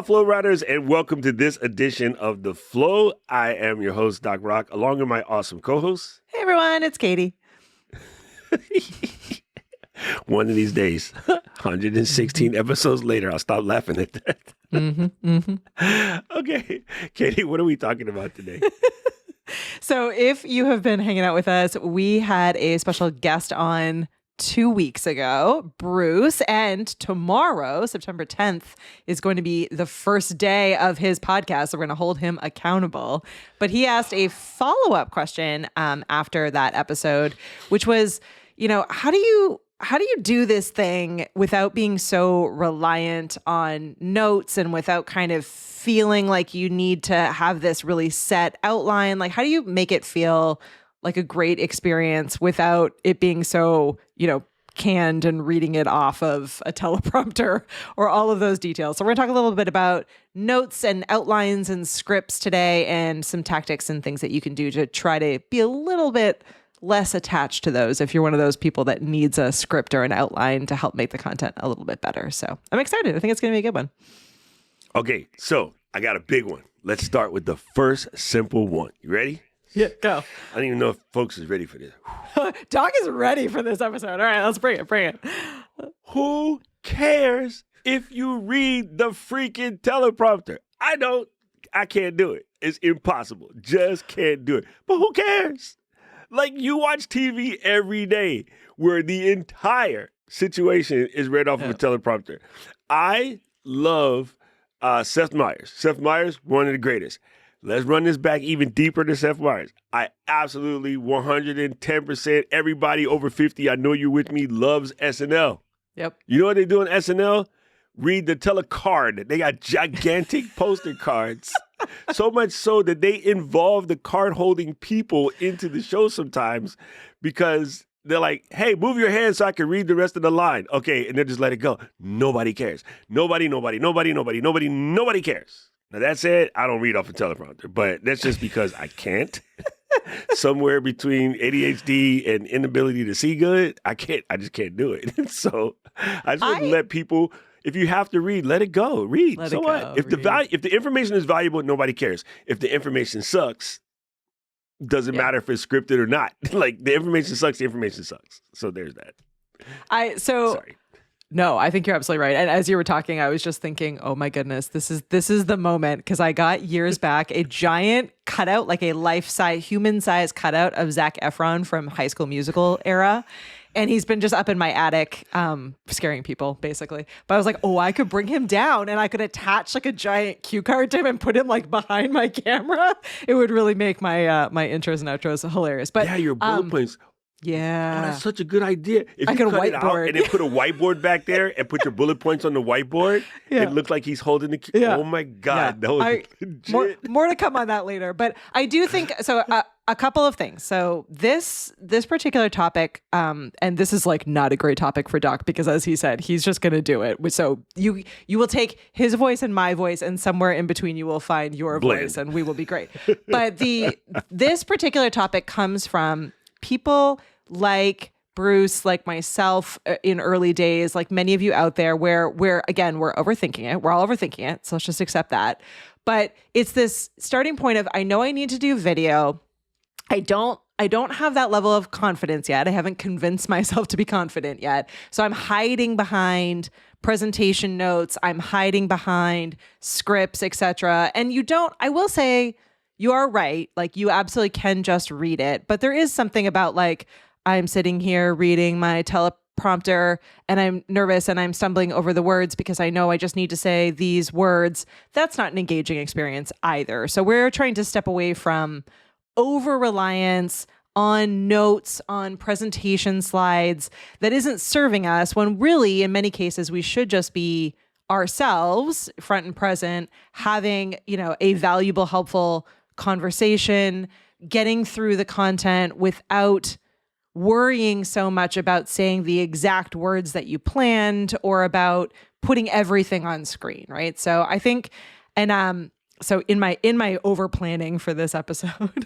Flow Riders, and welcome to this edition of The Flow. I am your host, Doc Rock, along with my awesome co-host. Hey, everyone, it's Katie. One of these days, 116 episodes later, I'll stop laughing at that. Okay, Katie, what are we talking about today? So if you have been hanging out with us, we had a special guest on 2 weeks ago, Bruce, and tomorrow, September 10th, is going to be the first day of his podcast. So we're going to hold him accountable. But he asked a follow-up question after that episode, which was, how do you do this thing without being so reliant on notes and without kind of feeling like you need to have this really set outline? Like, how do you make it feel like a great experience without it being so, canned and reading it off of a teleprompter or all of those details? So we're gonna talk a little bit about notes and outlines and scripts today and some tactics and things that you can do to try to be a little bit less attached to those if you're one of those people that needs a script or an outline to help make the content a little bit better. So I'm excited. I think it's going to be a good one. Okay, so I got a big one. Let's start with the first simple one. You ready? Yeah, go. I don't even know if folks is ready for this. Doc is ready for this episode. All right, let's bring it. Who cares if you read the freaking teleprompter? I can't do it. It's impossible. Just can't do it. But who cares? Like, you watch TV every day where the entire situation is read off of a teleprompter. I love Seth Meyers. Seth Meyers, one of the greatest. Let's run this back even deeper to Seth Meyers. I absolutely 110%, everybody over 50, I know you're with me, loves SNL. Yep. You know what they do on SNL? Read the telecard. They got gigantic poster cards. So much so that they involve the card-holding people into the show sometimes because they're like, hey, move your hand so I can read the rest of the line. Okay, and they just let it go. Nobody cares. Nobody cares. Now, that said, I don't read off a teleprompter, but that's just because I can't. Somewhere between ADHD and inability to see good, I just can't do it. So I just want to let people, if you have to read, let it go. Read. So what? If the information is valuable, nobody cares. If the information sucks, doesn't matter if it's scripted or not. Like, the information sucks. So there's that. Sorry. No, I think you're absolutely right. And as you were talking, I was just thinking, oh my goodness, this is the moment, because I got years back a giant cutout, like a life-size, human-size cutout of Zac Efron from High School Musical era. And he's been just up in my attic, scaring people, basically. But I was like, I could bring him down and I could attach like a giant cue card to him and put him like behind my camera. It would really make my my intros and outros hilarious. But yeah, your bullet points. Yeah. Oh, that's such a good idea. If I you can cut it out and then put a whiteboard back there and put your bullet points on the whiteboard, it looked like he's holding the key. Oh my God. That was legit. More to come on that later. But I do think, so a couple of things. So this particular topic, and this is like not a great topic for Doc, because as he said, he's just going to do it. So you will take his voice and my voice, and somewhere in between you will find your voice, and we will be great. But this particular topic comes from people like Bruce, like myself in early days, like many of you out there, where again, we're overthinking it. We're all overthinking it. So let's just accept that. But it's this starting point of, I know I need to do video. I don't have that level of confidence yet. I haven't convinced myself to be confident yet. So I'm hiding behind presentation notes. I'm hiding behind scripts, etc. And I will say, you are right. Like, you absolutely can just read it. But there is something about, like, I'm sitting here reading my teleprompter and I'm nervous and I'm stumbling over the words because I know I just need to say these words. That's not an engaging experience either. So we're trying to step away from over-reliance on notes, on presentation slides that isn't serving us, when really, in many cases, we should just be ourselves, front and present, having, a valuable, helpful conversation, getting through the content without worrying so much about saying the exact words that you planned or about putting everything on screen, right? So I think, and so in my over planning for this episode,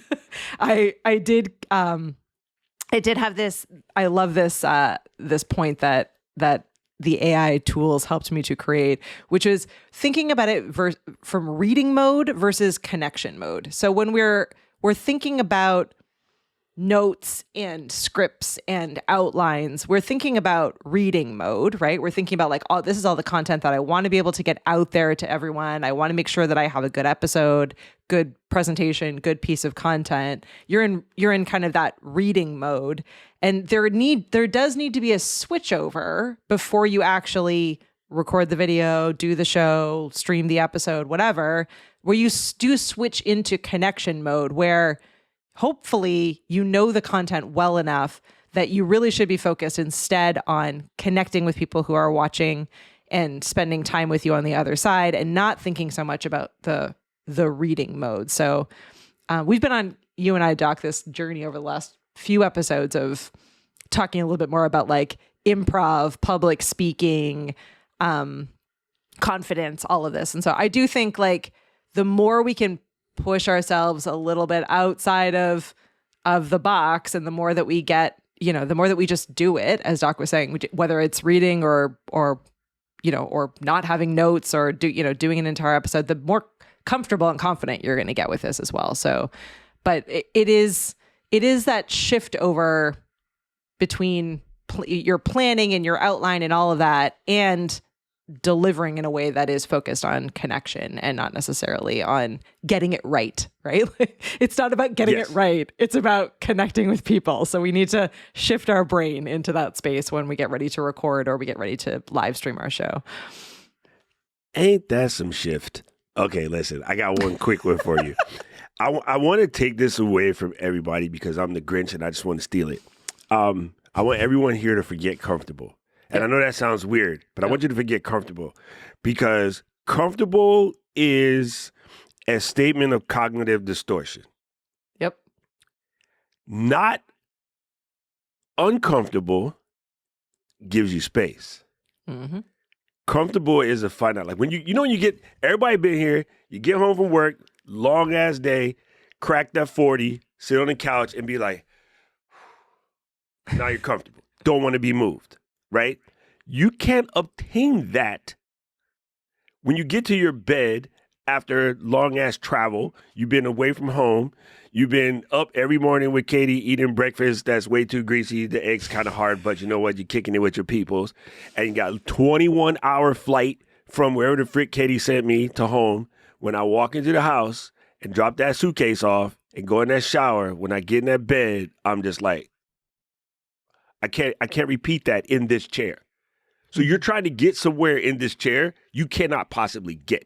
I did have this. I love this this point that the AI tools helped me to create, which is thinking about it from reading mode versus connection mode. So when we're thinking about notes and scripts and outlines, we're thinking about reading mode, right? We're thinking about like, oh, this is all the content that I want to be able to get out there to everyone. I want to make sure that I have a good episode, good presentation, good piece of content. You're in kind of that reading mode. And there does need to be a switch over before you actually record the video, do the show, stream the episode, whatever, where you do switch into connection mode, where hopefully you know the content well enough that you really should be focused instead on connecting with people who are watching and spending time with you on the other side, and not thinking so much about the reading mode. So we've been on, you and I, Doc, this journey over the last few episodes of talking a little bit more about like improv, public speaking, confidence, all of this. And so I do think like the more we can push ourselves a little bit outside of the box, and the more that we get, the more that we just do it, as Doc was saying, whether it's reading or not having notes, or doing an entire episode, the more comfortable and confident you're going to get with this as well. So, but it is that shift over between your planning and your outline and all of that, and delivering in a way that is focused on connection and not necessarily on getting it right? It's not about getting it right. It's about connecting with people. So we need to shift our brain into that space when we get ready to record or we get ready to live stream our show. Ain't that some shift? Okay, listen, I got one quick one for you. I want to take this away from everybody because I'm the Grinch and I just want to steal it. I want everyone here to forget comfortable. And I know that sounds weird, but I want you to forget comfortable, because comfortable is a statement of cognitive distortion. Yep. Not uncomfortable gives you space. Mm-hmm. Comfortable is a finite. Like when when you get, everybody been here, you get home from work, long ass day, crack that 40, sit on the couch and be like, now you're comfortable. Don't want to be moved. Right? You can't obtain that when you get to your bed after long ass travel. You've been away from home. You've been up every morning with Katie eating breakfast that's way too greasy. The eggs kind of hard, but you know what? You're kicking it with your peoples. And you got a 21-hour flight from wherever the frick Katie sent me to home. When I walk into the house and drop that suitcase off and go in that shower, when I get in that bed, I'm just like, I can't repeat that in this chair. So you're trying to get somewhere in this chair you cannot possibly get.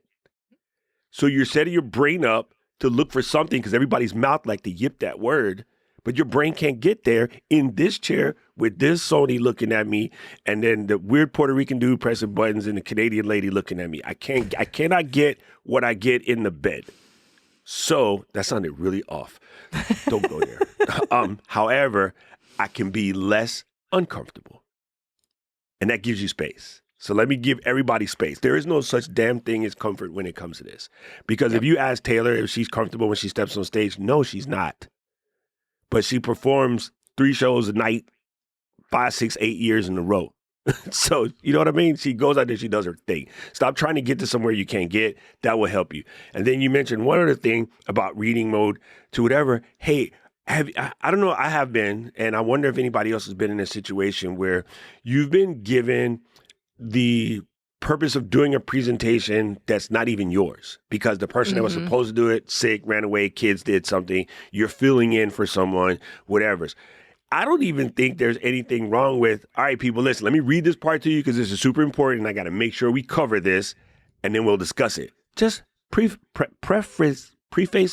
So you're setting your brain up to look for something, because everybody's mouth like to yip that word, but your brain can't get there in this chair with this Sony looking at me, and then the weird Puerto Rican dude pressing buttons and the Canadian lady looking at me. I cannot get what I get in the bed. So that sounded really off. Don't go there. However, I can be less uncomfortable. And that gives you space. So let me give everybody space. There is no such damn thing as comfort when it comes to this. Because if you ask Taylor if she's comfortable when she steps on stage, no, she's not. But she performs 3 shows a night, 5, 6, 8 years in a row. So, you know what I mean? She goes out there, she does her thing. Stop trying to get to somewhere you can't get. That will help you. And then you mentioned one other thing about reading mode to whatever. Hey, I don't know, I have been, and I wonder if anybody else has been in a situation where you've been given the purpose of doing a presentation that's not even yours, because the person that was supposed to do it, sick, ran away, kids did something, you're filling in for someone, whatever. I don't even think there's anything wrong with, all right, people, listen, let me read this part to you because this is super important and I got to make sure we cover this and then we'll discuss it. Just preface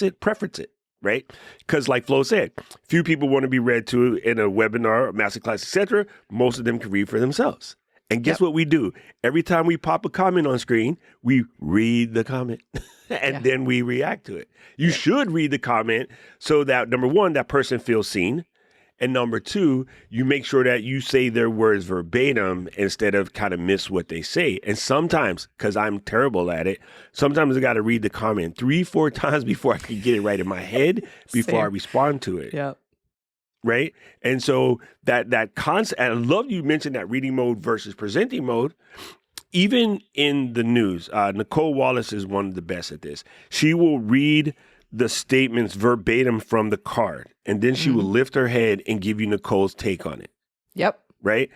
it. Right? Because like Flo said, few people want to be read to in a webinar, a masterclass, etc. Most of them can read for themselves. And guess what we do? Every time we pop a comment on screen, we read the comment and then we react to it. You should read the comment so that, number one, that person feels seen. And number two, you make sure that you say their words verbatim instead of kind of miss what they say. And sometimes, because I'm terrible at it, sometimes I got to read the comment 3-4 times before I can get it right in my head before I respond to it. Yep. right? And so that concept, and I love you mentioned that reading mode versus presenting mode. Even in the news, Nicole Wallace is one of the best at this. She will read the statements verbatim from the card, and then she will lift her head and give you Nicole's take on it. Yep. Right?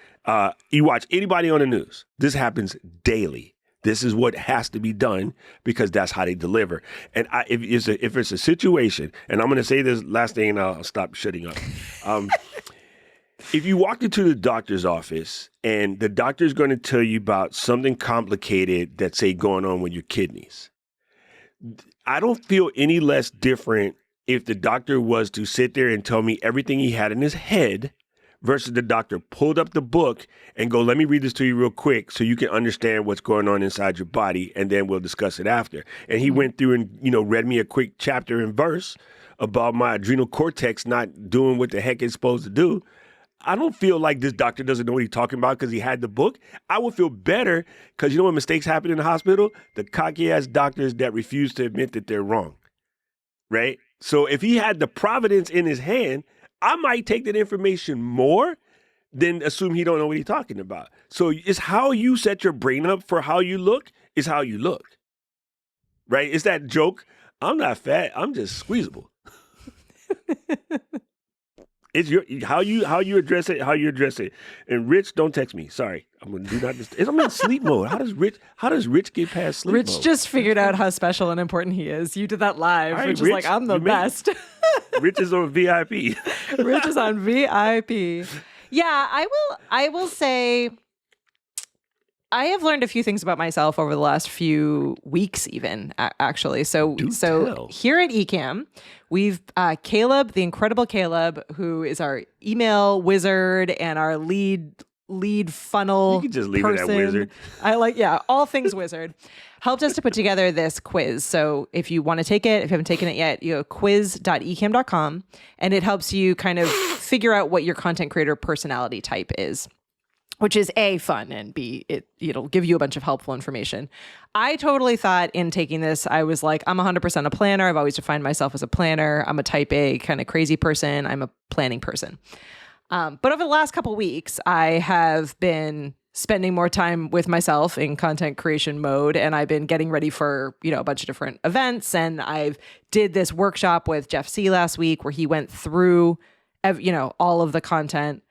You watch anybody on the news. This happens daily. This is what has to be done because that's how they deliver. And if it's a situation, and I'm going to say this last thing and I'll stop shutting up. If you walk into the doctor's office and the doctor's going to tell you about something complicated that's, say, going on with your kidneys, I don't feel any less different if the doctor was to sit there and tell me everything he had in his head versus the doctor pulled up the book and go, let me read this to you real quick so you can understand what's going on inside your body, and then we'll discuss it after. And he went through and, read me a quick chapter and verse about my adrenal cortex not doing what the heck it's supposed to do. I don't feel like this doctor doesn't know what he's talking about because he had the book. I would feel better because you know what mistakes happen in the hospital? The cocky-ass doctors that refuse to admit that they're wrong, right? So if he had the providence in his hand, I might take that information more than assume he don't know what he's talking about. So it's how you set your brain up for how you look is how you look, right? It's that joke, I'm not fat, I'm just squeezable. It's how you address it, how you address it. And Rich, don't text me. Sorry, I'm gonna do not. I'm in sleep mode. How does Rich get past sleep mode? Rich just figured out how special and important he is. You did that live, right, which Rich, is like I'm the best. Rich is on VIP. Rich is on VIP. Yeah, I will say I have learned a few things about myself over the last few weeks, even actually. So here at Ecamm, we've Caleb, the incredible Caleb, who is our email wizard and our lead funnel. You can just leave person. it at wizard. All things wizard. Helped us to put together this quiz. So if you want to take it, if you haven't taken it yet, you go quiz.ecamm.com, and it helps you kind of figure out what your content creator personality type is, which is A, fun, and B, it'll give you a bunch of helpful information. I totally thought in taking this, I was like, I'm 100% a planner. I've always defined myself as a planner. I'm a type A kind of crazy person. I'm a planning person. But over the last couple of weeks, I have been spending more time with myself in content creation mode, and I've been getting ready for, a bunch of different events. And I've did this workshop with Jeff C last week where he went through, all of the content,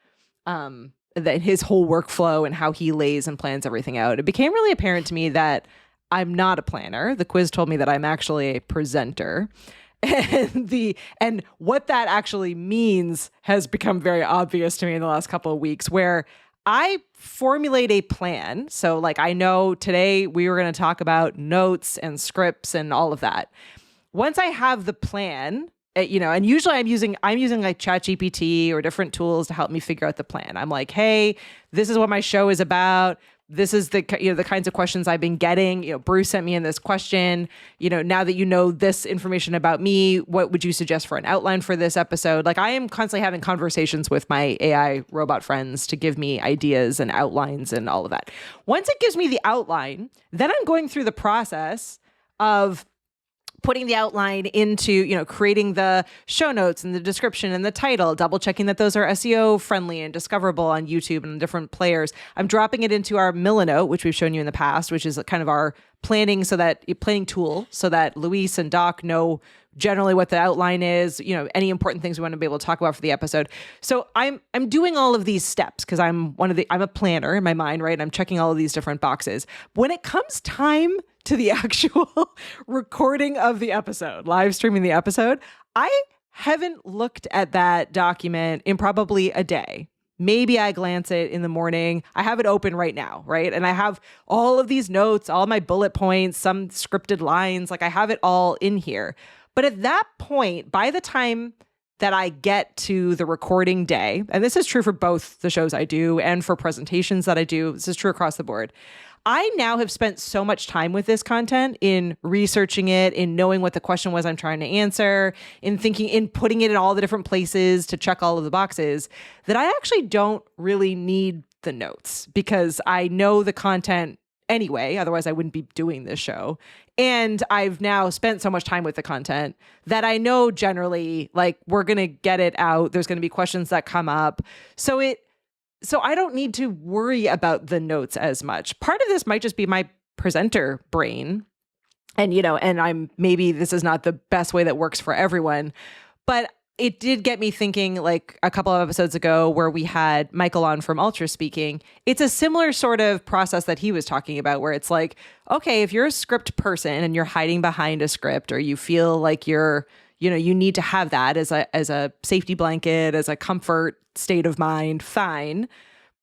that his whole workflow and how he lays and plans everything out. It became really apparent to me that I'm not a planner. The quiz told me that I'm actually a presenter. And what that actually means has become very obvious to me in the last couple of weeks, where I formulate a plan. So like, I know today we were going to talk about notes and scripts and all of that. Once I have the plan, and usually I'm using like ChatGPT or different tools to help me figure out the plan. I'm like, hey, this is what my show is about. This is the kinds of questions I've been getting. Bruce sent me in this question. Now that you know this information about me, what would you suggest for an outline for this episode? Like, I am constantly having conversations with my AI robot friends to give me ideas and outlines and all of that. Once it gives me the outline, then I'm going through the process of putting the outline into, creating the show notes and the description and the title, double checking that those are SEO friendly and discoverable on YouTube and different players. I'm dropping it into our Milanote, which we've shown you in the past, which is kind of our planning tool so that Luis and Doc know generally what the outline is, any important things we want to be able to talk about for the episode. So I'm doing all of these steps because I'm a planner in my mind, right? And I'm checking all of these different boxes. When it comes time to the actual recording of the episode, live streaming the episode, I haven't looked at that document in probably a day. Maybe I glance it in the morning. I have it open right now, right? And I have all of these notes, all my bullet points, some scripted lines, like I have it all in here. But at that point, by the time that I get to the recording day, and this is true for both the shows I do and for presentations that I do, this is true across the board, I now have spent so much time with this content in researching it, in knowing what the question was I'm trying to answer, in thinking, in putting it in all the different places to check all of the boxes, that I actually don't really need the notes because I know the content anyway. Otherwise, I wouldn't be doing this show. And I've now spent so much time with the content that I know generally, like, we're going to get it out. There's going to be questions that come up. So I don't need to worry about the notes as much. Part of this might just be my presenter brain. And, and maybe this is not the best way that works for everyone, but it did get me thinking, like a couple of episodes ago where we had Michael on from Ultra Speaking. It's a similar sort of process that he was talking about, where it's like, okay, if you're a script person and you're hiding behind a script, or you feel like you need to have that as a safety blanket, as a comfort state of mind, fine.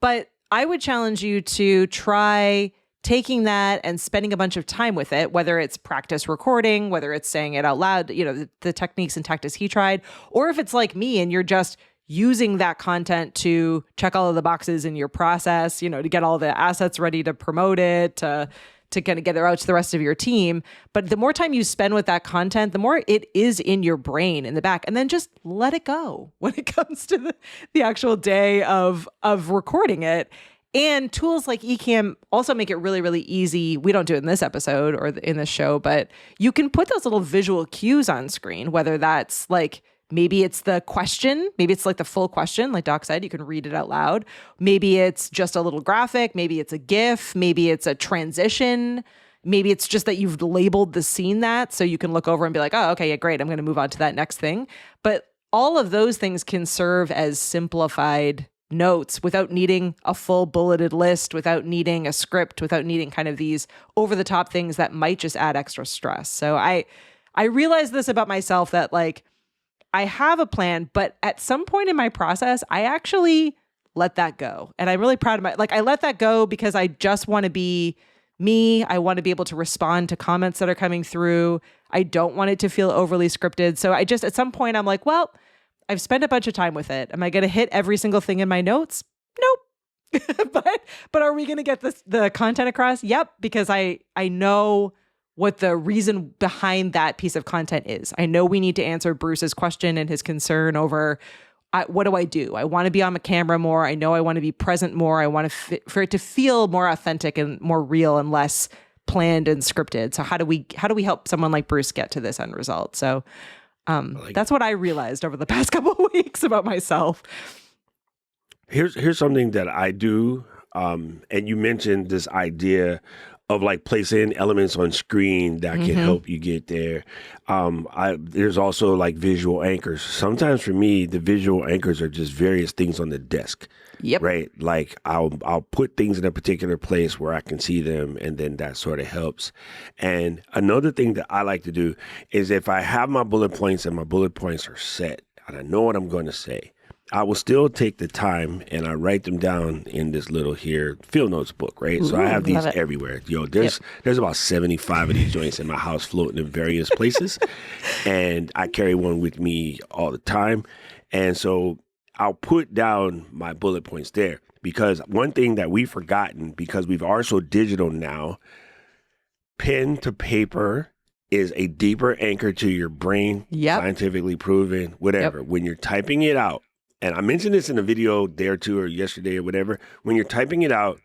But I would challenge you to try taking that and spending a bunch of time with it, whether it's practice recording, whether it's saying it out loud, the techniques and tactics he tried, or if it's like me and you're just using that content to check all of the boxes in your process, to get all the assets ready to promote it, to kind of get it out to the rest of your team. But the more time you spend with that content, the more it is in your brain in the back, and then just let it go when it comes to the actual day of recording it. And tools like Ecamm also make it really, really easy. We don't do it in this episode or in this show, but you can put those little visual cues on screen, whether that's like, maybe it's the question, maybe it's like the full question, like Doc said, you can read it out loud. Maybe it's just a little graphic, maybe it's a GIF, maybe it's a transition, maybe it's just that you've labeled the scene that, so you can look over and be like, oh, okay, yeah, great, I'm going to move on to that next thing. But all of those things can serve as simplified notes without needing a full bulleted list, without needing a script, without needing kind of these over the top things that might just add extra stress. So I realized this about myself, that like I have a plan, but at some point in my process, I actually let that go. And I'm really proud of I let that go because I just want to be me. I want to be able to respond to comments that are coming through. I don't want it to feel overly scripted. So I just, at some point, I'm like, well, I've spent a bunch of time with it. Am I going to hit every single thing in my notes? Nope. but are we going to get the content across? Yep. Because I know what the reason behind that piece of content is. I know we need to answer Bruce's question and his concern over what do I do? I want to be on the camera more. I know I want to be present more. I want for it to feel more authentic and more real and less planned and scripted. So how do we help someone like Bruce get to this end result? So that's what I realized over the past couple of weeks about myself. Here's something that I do, and you mentioned this idea of like placing elements on screen that can help you get there. There's also like visual anchors. Sometimes for me, the visual anchors are just various things on the desk. Yep. Right. Like I'll put things in a particular place where I can see them, and then that sort of helps. And another thing that I like to do is if I have my bullet points and my bullet points are set and I know what I'm going to say, I will still take the time and I write them down in this little field notes book, right? Ooh, so I have these everywhere. There's about 75 of these joints in my house floating in various places. And I carry one with me all the time. And so I'll put down my bullet points there, because one thing that we've forgotten, because we've are so digital now, pen to paper is a deeper anchor to your brain, scientifically proven, whatever. Yep. When you're typing it out, and I mentioned this in a video day or two or yesterday or whatever, when you're typing it out,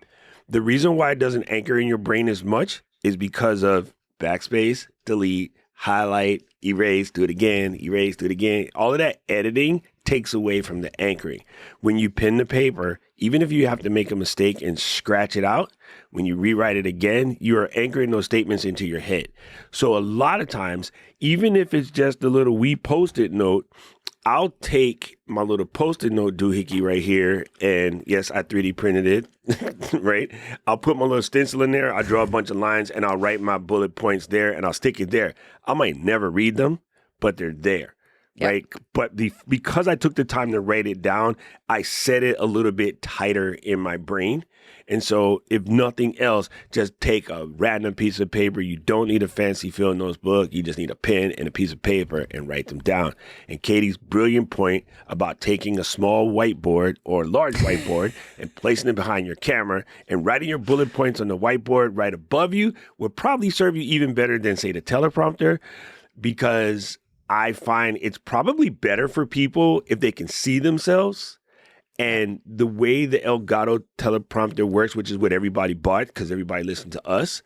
the reason why it doesn't anchor in your brain as much is because of backspace, delete, highlight, erase, do it again, erase, do it again. All of that editing takes away from the anchoring. When you pen the paper, even if you have to make a mistake and scratch it out, when you rewrite it again, you are anchoring those statements into your head. So a lot of times, even if it's just a little wee Post-it note, I'll take my little Post-it note doohickey right here, and yes, I 3D printed it, right? I'll put my little stencil in there, I'll draw a bunch of lines, and I'll write my bullet points there, and I'll stick it there. I might never read them, but they're there. Yep. Right. But because I took the time to write it down, I set it a little bit tighter in my brain. And so if nothing else, just take a random piece of paper. You don't need a fancy field notes book. You just need a pen and a piece of paper and write them down. And Katie's brilliant point about taking a small whiteboard or large whiteboard and placing it behind your camera and writing your bullet points on the whiteboard right above you will probably serve you even better than, say, the teleprompter, because I find it's probably better for people if they can see themselves And the way the Elgato teleprompter works, which is what everybody bought because everybody listened to us,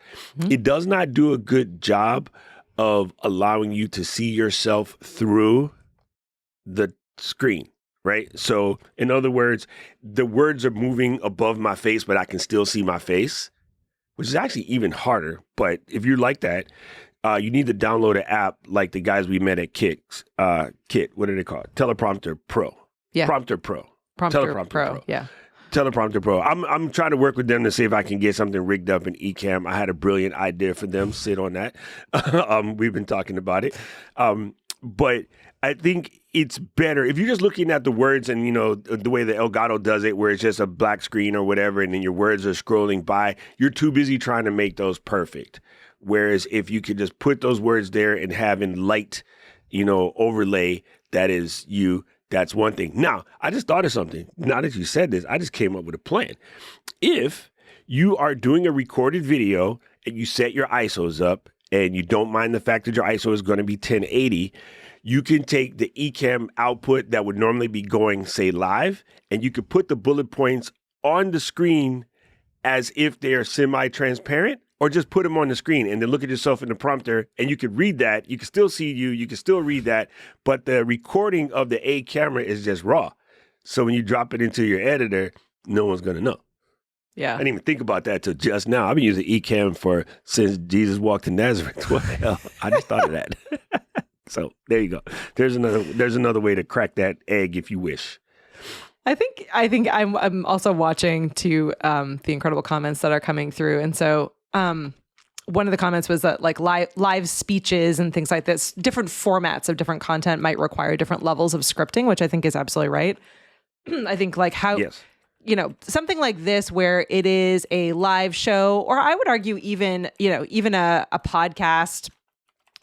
it does not do a good job of allowing you to see yourself through the screen, right? So in other words, the words are moving above my face, but I can still see my face, which is actually even harder. But if you're like that, you need to download an app like the guys we met at Kit, what are they called? Teleprompter Pro. Yeah. Prompter Pro. Teleprompter Pro. Yeah. Teleprompter Pro. I'm trying to work with them to see if I can get something rigged up in Ecamm. I had a brilliant idea for them. Sit on that. We've been talking about it. But I think it's better if you're just looking at the words and, you know, the way the Elgato does it, where it's just a black screen or whatever, and then your words are scrolling by. You're too busy trying to make those perfect. Whereas if you could just put those words there and have in light, you know, overlay, that is you. That's one thing. Now, I just thought of something. Now that you said this, I just came up with a plan. If you are doing a recorded video and you set your ISOs up and you don't mind the fact that your ISO is going to be 1080, you can take the Ecamm output that would normally be going, say, live, and you could put the bullet points on the screen as if they are semi-transparent, or just put them on the screen and then look at yourself in the prompter and you could read that. You can still see you can still read that, but the recording of the A camera is just raw. So when you drop it into your editor, no one's going to know. Yeah. I didn't even think about that till just now. I've been using Ecamm since Jesus walked to Nazareth. What the hell? I just thought of that. So there you go. There's another way to crack that egg if you wish. I think I'm also watching to the incredible comments that are coming through. And so one of the comments was that like live speeches and things like this, different formats of different content might require different levels of scripting, which I think is absolutely right. I think like how, you know, something like this where it is a live show, or I would argue even a podcast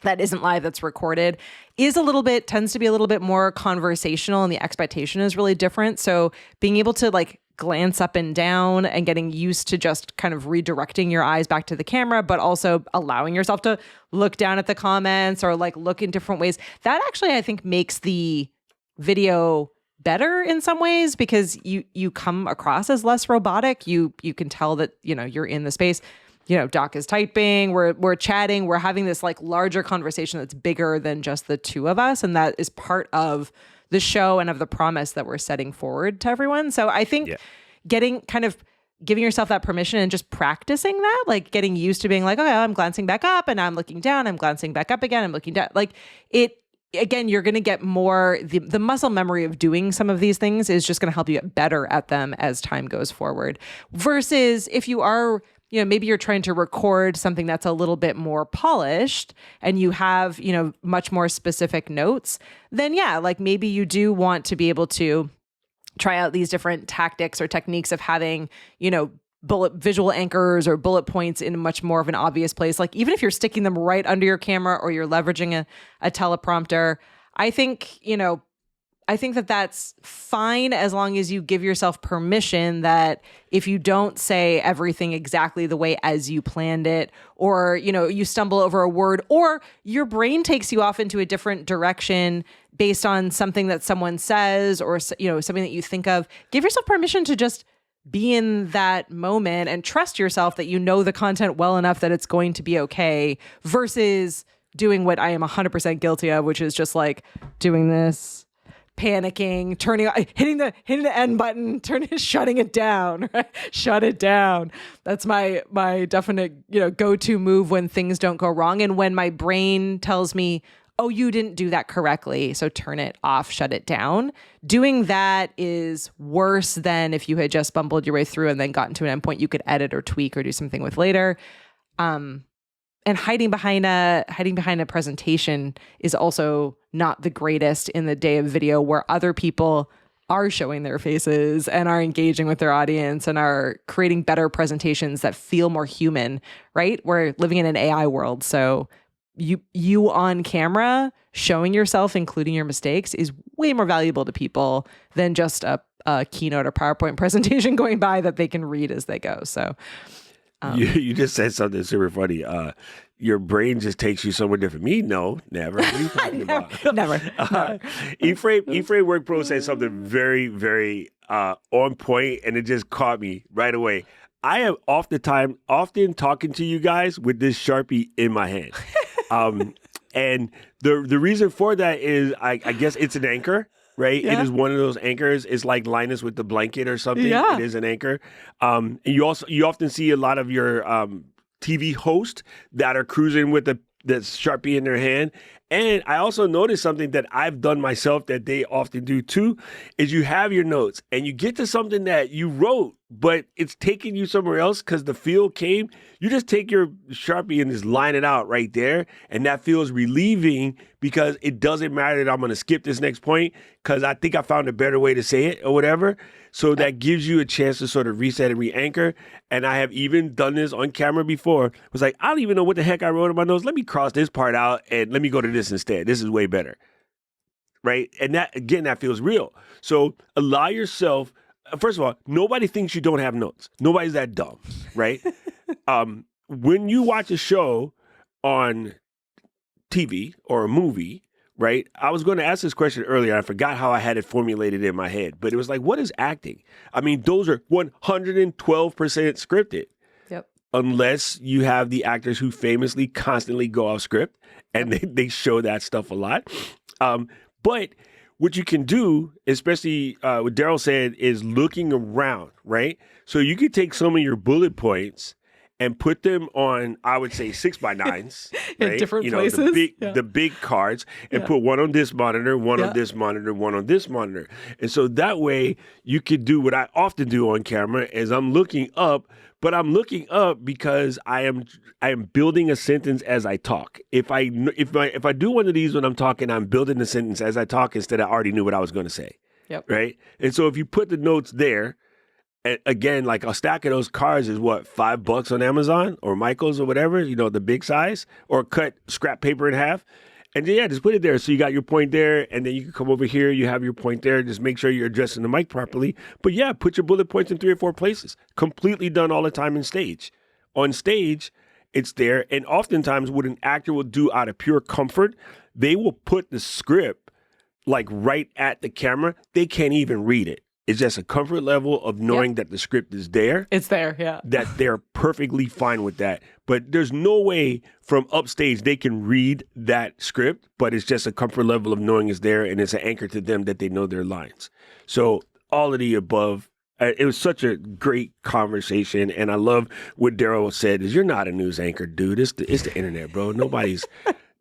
that isn't live, that's recorded, tends to be a little bit more conversational, and the expectation is really different. So being able to like glance up and down and getting used to just kind of redirecting your eyes back to the camera, but also allowing yourself to look down at the comments or like look in different ways, that actually I think makes the video better in some ways, because you come across as less robotic. You can tell that, you know, you're in the space. You know, Doc is typing, we're chatting, we're having this like larger conversation that's bigger than just the two of us. And that is part of the show and of the promise that we're setting forward to everyone. So I think giving yourself that permission and just practicing that, like getting used to being like, okay, I'm glancing back up and I'm looking down, I'm glancing back up again, I'm looking down. Like again, you're going to get more, the muscle memory of doing some of these things is just going to help you get better at them as time goes forward. Versus if you are, you know, maybe you're trying to record something that's a little bit more polished and you have, you know, much more specific notes, then yeah, like maybe you do want to be able to try out these different tactics or techniques of having, you know, visual anchors or bullet points in much more of an obvious place. Like even if you're sticking them right under your camera or you're leveraging a teleprompter, I think, you know, that that's fine as long as you give yourself permission that if you don't say everything exactly the way as you planned it, or, you know, you stumble over a word, or your brain takes you off into a different direction based on something that someone says, or, you know, something that you think of, give yourself permission to just be in that moment and trust yourself that you know the content well enough that it's going to be okay, versus doing what I am 100% guilty of, which is just like doing this, panicking, hitting the end button, shutting it down, right? Shut it down. That's my definite, you know, go-to move when things don't go wrong. And when my brain tells me, oh, you didn't do that correctly, so turn it off, shut it down. Doing that is worse than if you had just bumbled your way through and then gotten to an endpoint you could edit or tweak or do something with later. And hiding behind a presentation is also not the greatest in the day of video, where other people are showing their faces and are engaging with their audience and are creating better presentations that feel more human, right? We're living in an AI world. So you on camera showing yourself, including your mistakes, is way more valuable to people than just a keynote or PowerPoint presentation going by that they can read as they go. So you just said something super funny. Your brain just takes you somewhere different. Me, no, never. What are you talking about? Never. Ephraim Work Pro said something very, very on point, and it just caught me right away. I am often talking to you guys with this Sharpie in my hand. And the reason for that is I guess it's an anchor, right? Yeah. It is one of those anchors. It's like Linus with the blanket or something. Yeah. It is an anchor. And you often see a lot of your TV hosts that are cruising with the Sharpie in their hand. And I also noticed something that I've done myself that they often do too, is you have your notes and you get to something that you wrote, but it's taking you somewhere else because the feel came. You just take your Sharpie and just line it out right there. And that feels relieving because it doesn't matter that I'm going to skip this next point because I think I found a better way to say it or whatever. So that gives you a chance to sort of reset and re-anchor. And I have even done this on camera before. It was like, I don't even know what the heck I wrote in my notes. Let me cross this part out and let me go to this instead. This is way better. Right? And that, again, that feels real. So allow yourself, first of all, nobody thinks you don't have notes. Nobody's that dumb, right? When you watch a show on TV or a movie, right? I was going to ask this question earlier. I forgot how I had it formulated in my head, but it was like, what is acting? I mean, those are 112% scripted. Yep. Unless you have the actors who famously constantly go off script and they show that stuff a lot. But what you can do, especially what Daryl said, is looking around, right? So you could take some of your bullet points and put them on, I would say, 6x9s, right? In different places. The big cards, and put one on this monitor, one on this monitor, one on this monitor. And so that way you could do what I often do on camera is I'm looking up, but I'm looking up because I am building a sentence as I talk. If I do one of these when I'm talking, I'm building the sentence as I talk instead I already knew what I was going to say. Yep. Right? And so if you put the notes there, again, like a stack of those cards is what, $5 on Amazon or Michael's or whatever, the big size, or cut scrap paper in half. And then, just put it there. So you got your point there, and then you can come over here, you have your point there. Just make sure you're addressing the mic properly. But put your bullet points in 3 or 4 places. Completely done all the time in stage. On stage, it's there. And oftentimes what an actor will do out of pure comfort, they will put the script like right at the camera. They can't even read it. It's just a comfort level of knowing that the script is there. It's there, yeah. That they're perfectly fine with that. But there's no way from upstage they can read that script, but it's just a comfort level of knowing it's there, and it's an anchor to them that they know their lines. So all of the above, it was such a great conversation, and I love what Daryl said, is you're not a news anchor, dude. It's the internet, bro.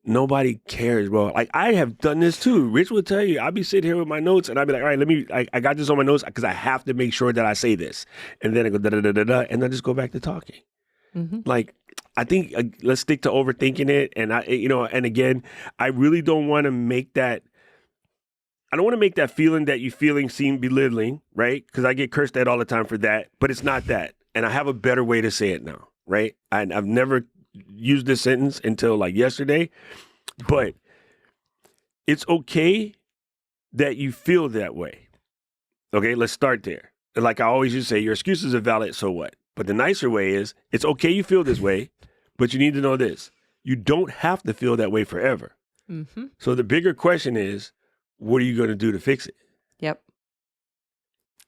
Nobody cares, bro. Like, I have done this too. Rich will tell you, I'll be sitting here with my notes and I'll be like, all right, I got this on my notes because I have to make sure that I say this. And then I go da-da-da-da-da, and then just go back to talking. Mm-hmm. Like, I think let's stick to overthinking it. And and again, I really don't want to make that, I don't want to make that feeling that you feeling seem belittling, right? Because I get cursed at all the time for that, but it's not that. And I have a better way to say it now, right? I've never used this sentence until like yesterday, but it's okay that you feel that way. Okay, let's start there. Like I always used to say, your excuses are valid, so what? But the nicer way is, it's okay you feel this way, but you need to know this. You don't have to feel that way forever. Mm-hmm. So the bigger question is, what are you going to do to fix it? Yep.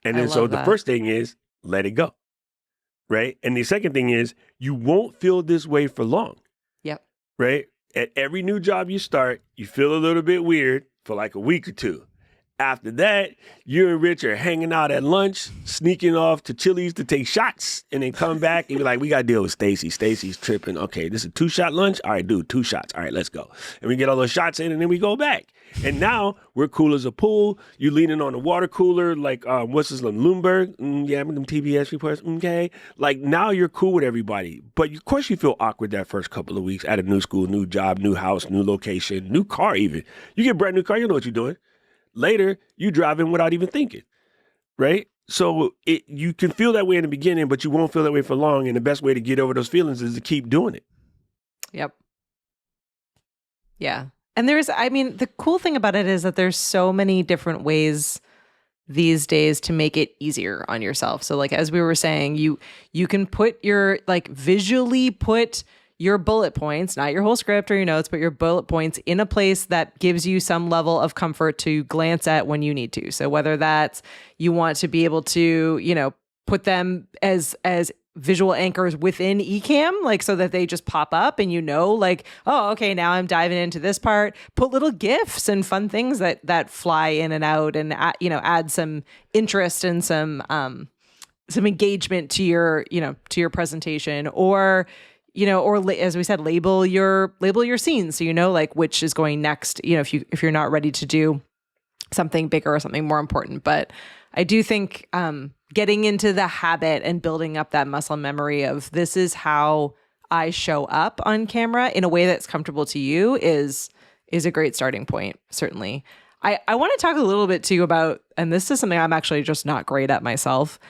And then so the first thing is, let it go. Right? And the second thing is, you won't feel this way for long. Yep. Right? At every new job you start, you feel a little bit weird for like a week or two. After that, you and Rich are hanging out at lunch, sneaking off to Chili's to take shots, and then come back and be like, we got to deal with Stacy. Stacy's tripping. Okay, this is a 2-shot lunch? All right, dude, 2 shots. All right, let's go. And we get all those shots in, and then we go back. And now we're cool as a pool. You leaning on the water cooler like, what's his name, Bloomberg? Yeah, them TBS reports. Okay. Like, now you're cool with everybody. But of course you feel awkward that first couple of weeks at a new school, new job, new house, new location, new car even. You get a brand new car, you know what you're doing. Later, you drive in without even thinking, right? So you can feel that way in the beginning, but you won't feel that way for long. And the best way to get over those feelings is to keep doing it. Yep. Yeah. And the cool thing about it is that there's so many different ways these days to make it easier on yourself. So like, as we were saying, you can put visually put your bullet points, not your whole script or your notes, but your bullet points in a place that gives you some level of comfort to glance at when you need to. So whether that's you want to be able to, put them as visual anchors within Ecamm, like so that they just pop up and like, oh, okay, now I'm diving into this part. Put little GIFs and fun things that fly in and out and add some interest and some engagement to your presentation, or as we said, label your scenes so like which is going next. If you're not ready to do something bigger or something more important, but I do think getting into the habit and building up that muscle memory of this is how I show up on camera in a way that's comfortable to you is a great starting point, certainly. I want to talk a little bit too about, and this is something I'm actually just not great at myself,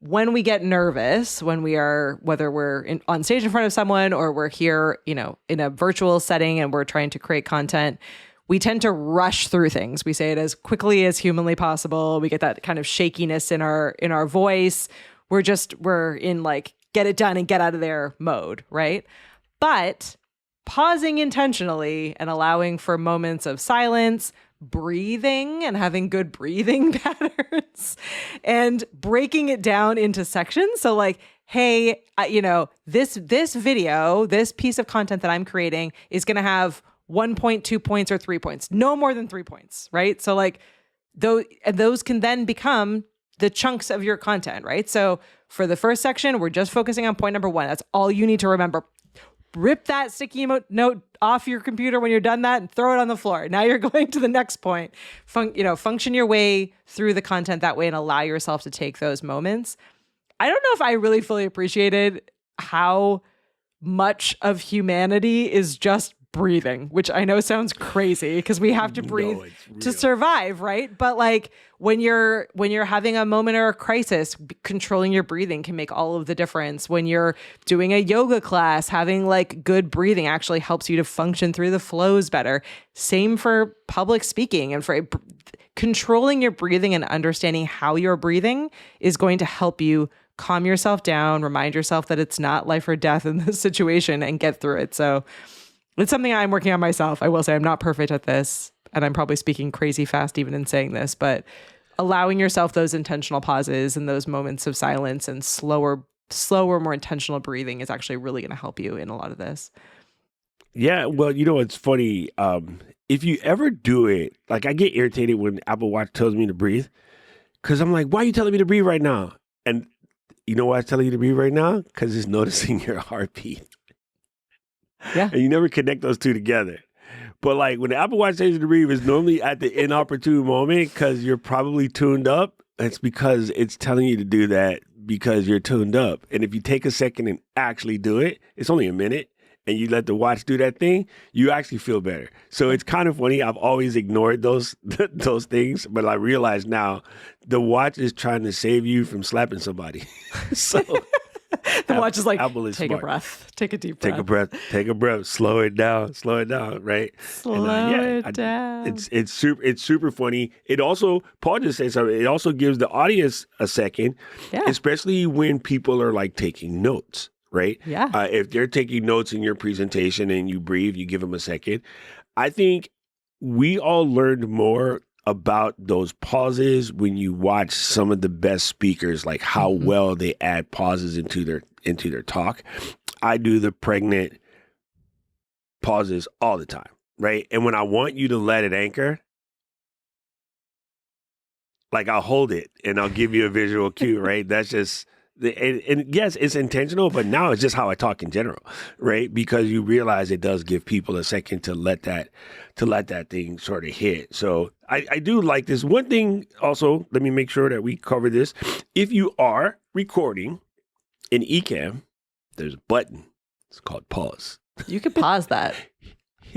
when we get nervous, whether we're on stage in front of someone or we're here, in a virtual setting and we're trying to create content, we tend to rush through things. We say it as quickly as humanly possible. We get that kind of shakiness in our voice. We're in like, get it done and get out of there mode, right? But pausing intentionally and allowing for moments of silence, breathing and having good breathing patterns and breaking it down into sections. So like, hey, this video, this piece of content that I'm creating is going to have 1 point, 2 points, or 3 points, no more than 3 points, right? So like those can then become the chunks of your content, right? So for the first section, we're just focusing on point number 1. That's all you need to remember. Rip that sticky note off your computer when you're done that and throw it on the floor. Now you're going to the next point. Function your way through the content that way and allow yourself to take those moments. I don't know if I really fully appreciated how much of humanity is just breathing, which I know sounds crazy because we have to breathe to survive, right? But like when you're having a moment or a crisis, controlling your breathing can make all of the difference. When you're doing a yoga class, having like good breathing actually helps you to function through the flows better. Same for public speaking, and for controlling your breathing and understanding how you're breathing is going to help you calm yourself down, remind yourself that it's not life or death in this situation, and get through it. So it's something I'm working on myself. I will say I'm not perfect at this, and I'm probably speaking crazy fast even in saying this, but allowing yourself those intentional pauses and those moments of silence and slower, more intentional breathing is actually really going to help you in a lot of this. Yeah, well, it's funny. If you ever do it, like I get irritated when Apple Watch tells me to breathe, because I'm like, why are you telling me to breathe right now? And you know why it's telling you to breathe right now? Because it's noticing your heartbeat. Yeah. And you never connect those two together. But like when the Apple Watch tells you to breathe, it's normally at the inopportune moment because you're probably tuned up. It's because it's telling you to do that because you're tuned up. And if you take a second and actually do it, it's only a minute, and you let the watch do that thing, you actually feel better. So it's kind of funny. I've always ignored those things, but I realize now the watch is trying to save you from slapping somebody. So the watch is like, take a breath, take a deep breath. Take a breath, slow it down, right? Slow it down. It's super funny. It also, Paul just said something, it also gives the audience a second, especially when people are like taking notes, right? Yeah. If they're taking notes in your presentation and you breathe, you give them a second. I think we all learned more about those pauses when you watch some of the best speakers, like how well they add pauses into their talk. I do the pregnant pauses all the time, right? And when I want you to let it anchor, like I'll hold it and I'll give you a visual cue, right? That's just and yes, it's intentional, but now it's just how I talk in general, right? Because you realize it does give people a second to let that thing sort of hit. So I do like this. One thing also, let me make sure that we cover this. If you are recording in Ecamm, there's a button. It's called pause. You could pause that.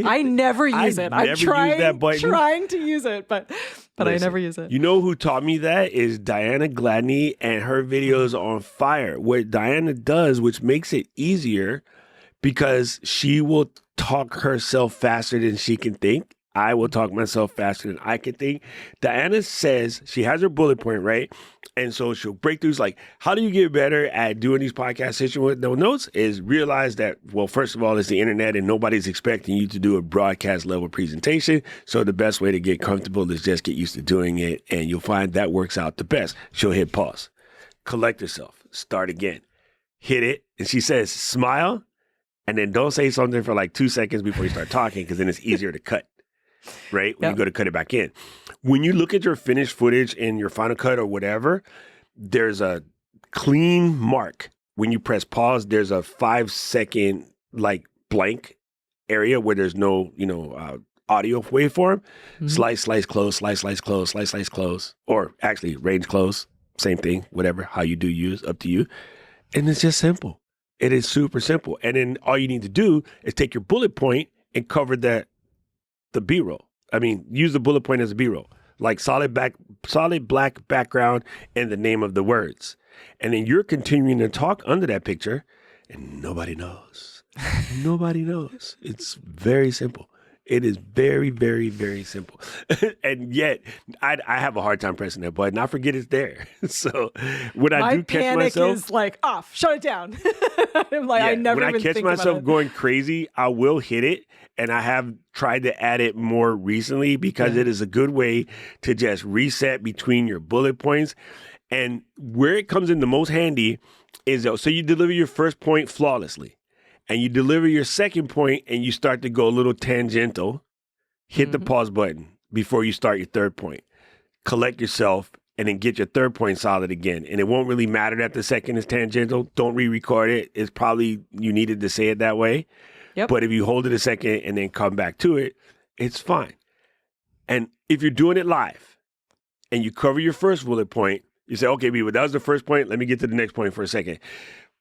I never use it. I'm trying to use it, but listen, I never use it. You know who taught me that is Diana Gladney, and her videos on fire. What Diana does, which makes it easier because she will talk herself faster than she can think. I will talk myself faster than I can think. Diana says she has her bullet point, right? And so she'll break through. Like, how do you get better at doing these podcast sessions with no notes? Is realize that, well, first of all, it's the internet and nobody's expecting you to do a broadcast level presentation. So the best way to get comfortable is just get used to doing it. And you'll find that works out the best. She'll hit pause, collect herself, start again, hit it. And she says, smile. And then don't say something for like 2 seconds before you start talking, because then it's easier to cut. Right? When you go to cut it back in. When you look at your finished footage in your Final Cut or whatever, there's a clean mark. When you press pause, there's a 5-second like blank area where there's no, audio waveform. Mm-hmm. Slice, close, slice, close. Or actually range close. Same thing, whatever, how you do use, up to you. And it's just simple. It is super simple. And then all you need to do is take your bullet point and cover the B-roll. I mean, use the bullet point as a B-roll, like solid black background and the name of the words. And then you're continuing to talk under that picture and nobody knows. Nobody knows. It's very simple. It is very, very, very simple. And yet I have a hard time pressing that button. I forget it's there. So when I do catch myself. My panic is like, off, shut it down. I'm like, I never even think about it. When I catch myself going crazy, I will hit it. And I have tried to add it more recently because it is a good way to just reset between your bullet points. And where it comes in the most handy is, so you deliver your first point flawlessly and you deliver your second point and you start to go a little tangential, hit the pause button before you start your third point. Collect yourself and then get your third point solid again. And it won't really matter that the second is tangential. Don't re-record it. It's probably you needed to say it that way. Yep. But if you hold it a second and then come back to it, it's fine. And if you're doing it live and you cover your first bullet point, you say, okay, but that was the first point. Let me get to the next point for a second.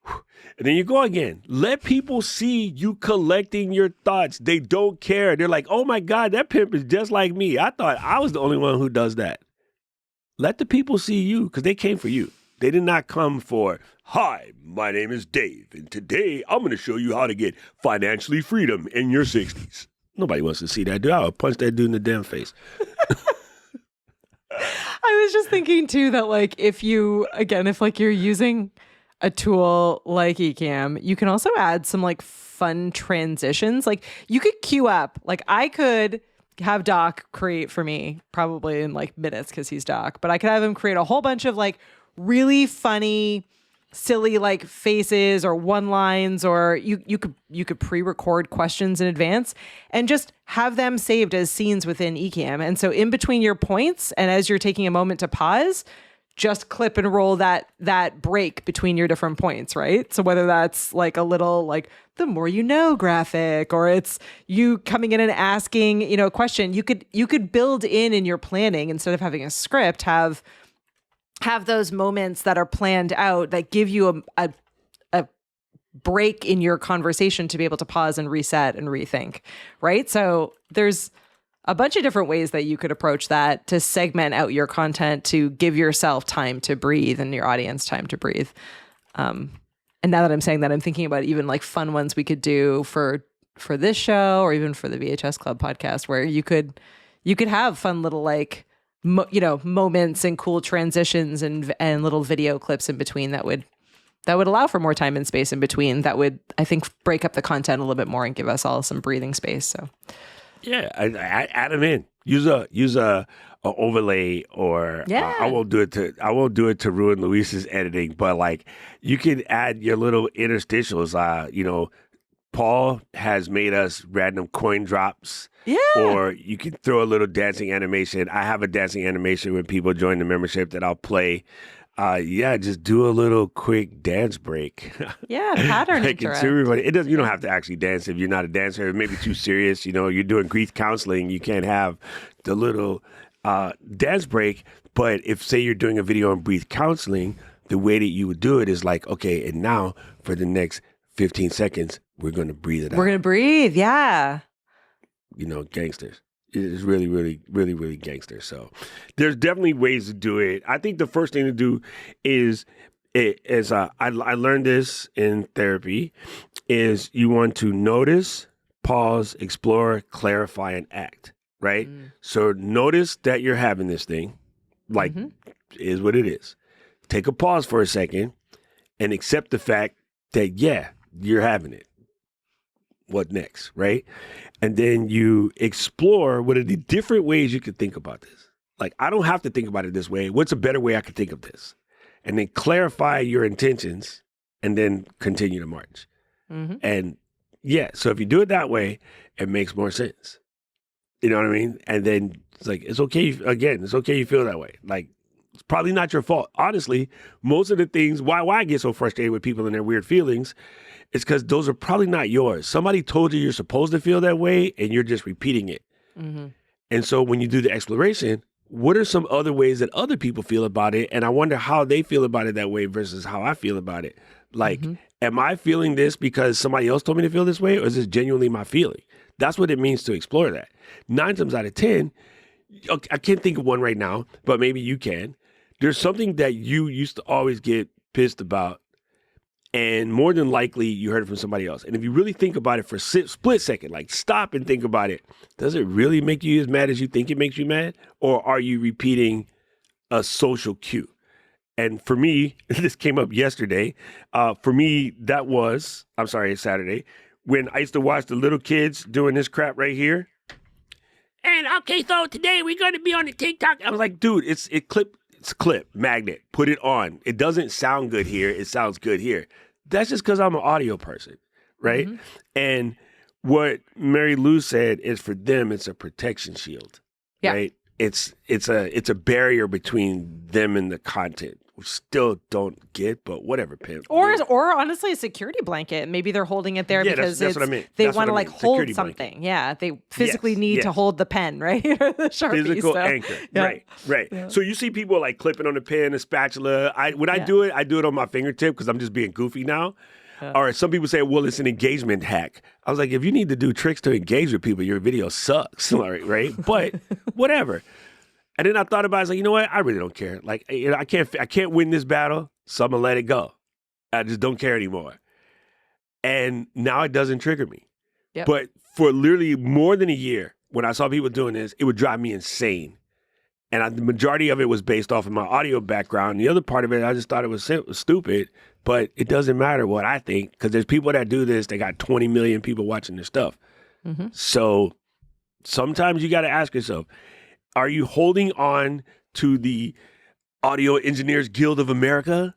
And then you go again. Let people see you collecting your thoughts. They don't care. They're like, oh my God, that pimp is just like me. I thought I was the only one who does that. Let the people see you because they came for you. They did not come for, hi, my name is Dave, and today I'm going to show you how to get financially freedom in your 60s. Nobody wants to see that dude. I'll punch that dude in the damn face. I was just thinking, too, that, like, if you're using a tool like Ecamm, you can also add some, like, fun transitions. Like, you could queue up. Like, I could have Doc create for me, probably in, like, minutes because he's Doc, but I could have him create a whole bunch of, like, really funny, silly like faces or one lines, or you could pre-record questions in advance and just have them saved as scenes within Ecamm. And so in between your points and as you're taking a moment to pause, just clip and roll that break between your different points, right? So whether that's like a little like the more you know graphic, or it's you coming in and asking, a question, you could build in your planning instead of having a script, have those moments that are planned out that give you a break in your conversation to be able to pause and reset and rethink, right? So there's a bunch of different ways that you could approach that to segment out your content to give yourself time to breathe and your audience time to breathe. And now that I'm saying that, I'm thinking about even like fun ones we could do for this show or even for the VHS Club podcast, where you could have fun little like moments and cool transitions and little video clips in between that would allow for more time and space in between. That would, I think, break up the content a little bit more and give us all some breathing space. So, yeah, I add them in. Use a overlay, or I won't do it to ruin Luis's editing. But like, you can add your little interstitials. Paul has made us random coin drops. Yeah. Or you can throw a little dancing animation. I have a dancing animation when people join the membership that I'll play. Just do a little quick dance break. Yeah, pattern interact. Everybody. You don't have to actually dance if you're not a dancer. It may be too serious. You're doing grief counseling. You can't have the little dance break. But if, say, you're doing a video on grief counseling, the way that you would do it is like, okay, and now for the next 15 seconds, we're going to breathe it out. We're going to breathe, yeah. Gangsters. It is really, really, really, really gangster. So there's definitely ways to do it. I think the first thing to do I learned this in therapy, is you want to notice, pause, explore, clarify, and act. right? So notice that you're having this thing, like, is what it is. Take a pause for a second and accept the fact that, yeah, you're having it. What next, right? And then you explore what are the different ways you could think about this. Like, I don't have to think about it this way. What's a better way I could think of this? And then clarify your intentions and then continue to march. And yeah, so if you do it that way, it makes more sense. You know what I mean? And then it's like, it's okay. Again, it's okay you feel that way. Like, it's probably not your fault. Honestly, most of the things, why I get so frustrated with people and their weird feelings, is because those are probably not yours. Somebody told you you're supposed to feel that way, and you're just repeating it. And so when you do the exploration, what are some other ways that other people feel about it? And I wonder how they feel about it that way versus how I feel about it. Like, am I feeling this because somebody else told me to feel this way, or is this genuinely my feeling? That's what it means to explore that. 9 times out of 10, I can't think of one right now, but maybe you can. There's something that you used to always get pissed about, and more than likely you heard it from somebody else. And if you really think about it for a split second, like stop and think about it, does it really make you as mad as you think it makes you mad? Or are you repeating a social cue? And for me, this came up yesterday. For me, it's Saturday, when I used to watch the little kids doing this crap right here. And okay, so today we're going to be on the TikTok. I was like, dude, it's clip, magnet, put it on. It doesn't sound good here. It sounds good here. That's just because I'm an audio person, right? And what Mary Lou said is for them, it's a protection shield, right? It's a barrier between them and the content. We still don't get, but whatever, pimp. Or honestly, a security blanket. Maybe they're holding it there because that's what I mean. They want to like hold security something. Blanket. Yeah, they physically need to hold the pen, right? Or the Sharpie. Physical anchor, right. Yeah. So you see people like clipping on the pen, a spatula. I do it on my fingertip because I'm just being goofy now. Or some people say, well, it's an engagement hack. I was like, if you need to do tricks to engage with people, your video sucks, right? But whatever. And then I thought about it, I was like, you know what? I really don't care. Like, I can't win this battle, so I'm going to let it go. I just don't care anymore. And now it doesn't trigger me. But for literally more than a year, when I saw people doing this, it would drive me insane. And the majority of it was based off of my audio background. The other part of it, I just thought it was stupid. But it doesn't matter what I think, because there's people that do this, they got 20 million people watching their stuff. So sometimes you got to ask yourself, are you holding on to the Audio Engineers Guild of America,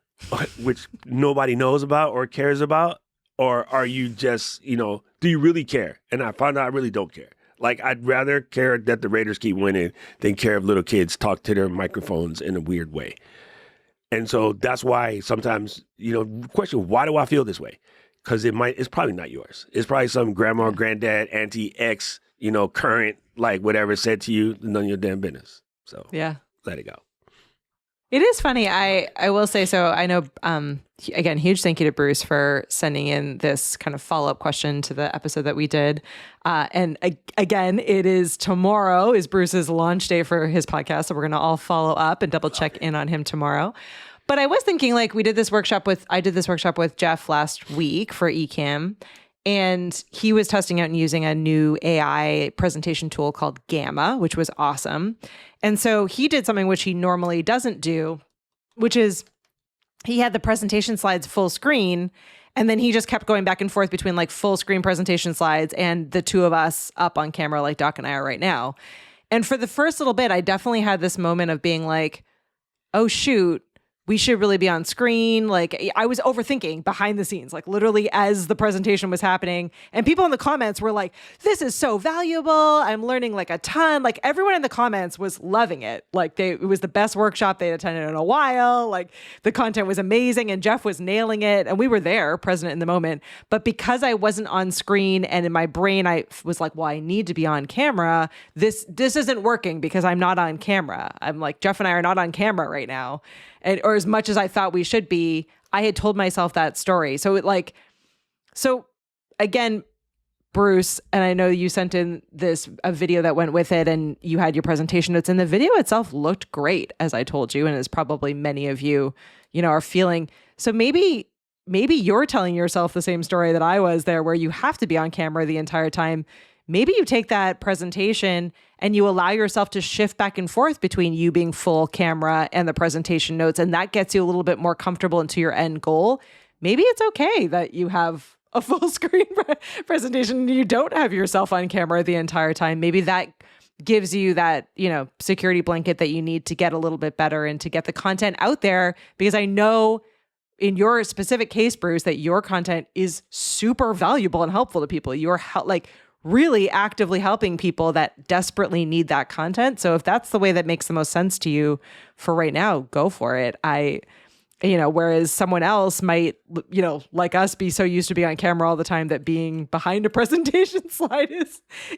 which nobody knows about or cares about? Or are you just, do you really care? And I found out I really don't care. Like, I'd rather care that the Raiders keep winning than care if little kids talk to their microphones in a weird way. And so that's why sometimes, question, why do I feel this way? Because it's probably not yours. It's probably some grandma, granddad, auntie, ex, current, like whatever said to you, none of your damn business. So let it go. It is funny. I will say, so I know, again, huge thank you to Bruce for sending in this kind of follow-up question to the episode that we did. And again, tomorrow is Bruce's launch day for his podcast. So we're going to all follow up and double check in on him tomorrow. But I was thinking, like, I did this workshop with Jeff last week for Ecamm. And he was testing out and using a new AI presentation tool called Gamma, which was awesome. And so he did something which he normally doesn't do, which is he had the presentation slides full screen, and then he just kept going back and forth between like full screen presentation slides and the two of us up on camera like Doc and I are right now. And for the first little bit, I definitely had this moment of being like, oh, shoot. We should really be on screen. Like, I was overthinking behind the scenes, like literally as the presentation was happening. And people in the comments were like, this is so valuable. I'm learning like a ton. Like, everyone in the comments was loving it. Like, it was the best workshop they'd attended in a while. Like, the content was amazing and Jeff was nailing it. And we were there, present in the moment. But because I wasn't on screen and in my brain, I was like, well, I need to be on camera. This isn't working because I'm not on camera. I'm like, Jeff and I are not on camera right now. Or as much as I thought we should be, I had told myself that story. So again, Bruce, and I know you sent in a video that went with it and you had your presentation notes, and the video itself looked great, as I told you, and as probably many of you, are feeling. So maybe you're telling yourself the same story that I was there, where you have to be on camera the entire time. maybe you take that presentation and you allow yourself to shift back and forth between you being full camera and the presentation notes. And that gets you a little bit more comfortable into your end goal. Maybe it's okay that you have a full screen presentation and you don't have yourself on camera the entire time. Maybe that gives you that, security blanket that you need to get a little bit better and to get the content out there. Because I know in your specific case, Bruce, that your content is super valuable and helpful to people. You're really actively helping people that desperately need that content. So if that's the way that makes the most sense to you for right now, go for it. Whereas someone else might, like us, be so used to being on camera all the time that being behind a presentation slide